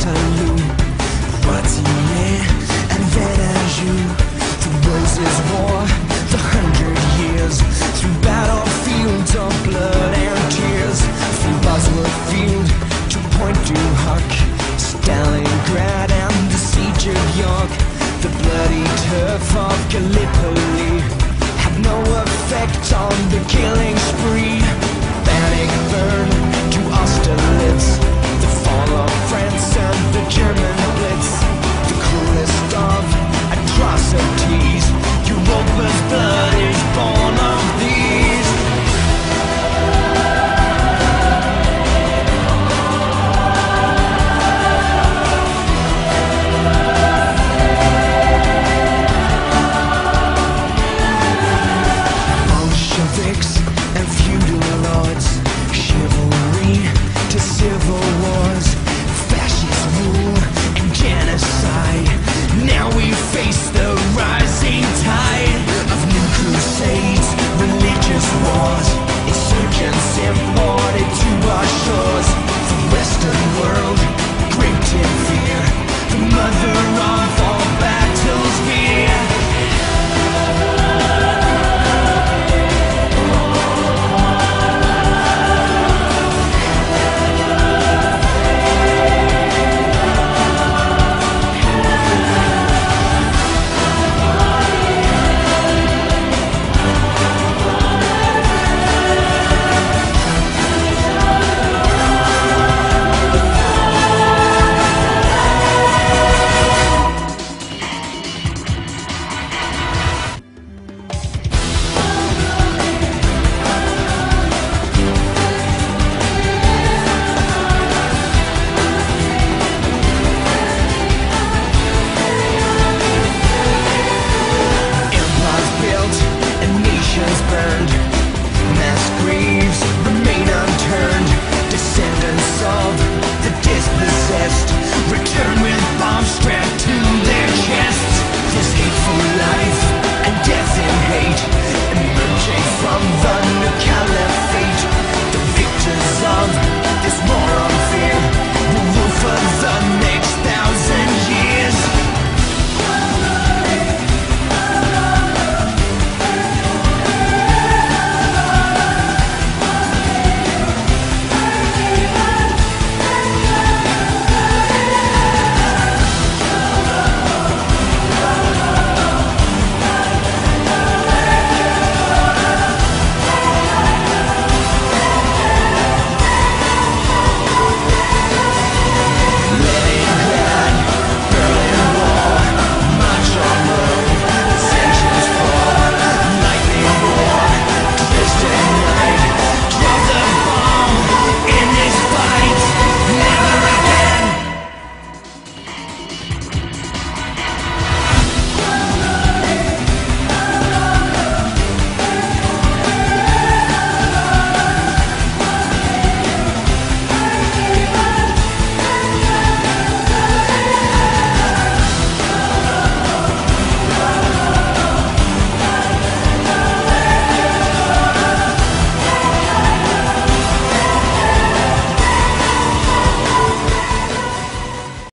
salut. Poitiers and Venanjou, through Roses' War, the 100 Years, through battlefields of blood and tears, from Bosworth Field to Point du Hoc, Stalingrad and the Siege of York. The bloody turf of Gallipoli had no effect on the killing spree. Bannockburn to Austerlitz, the fall of France and the German Blitz, the cruelest of atrocities. Europa's blood is born of these. Bolsheviks and feudal lords, chivalry to civil wars, fascist rule and genocide. Now we face the rising tide of new crusades, religious wars, insurgents in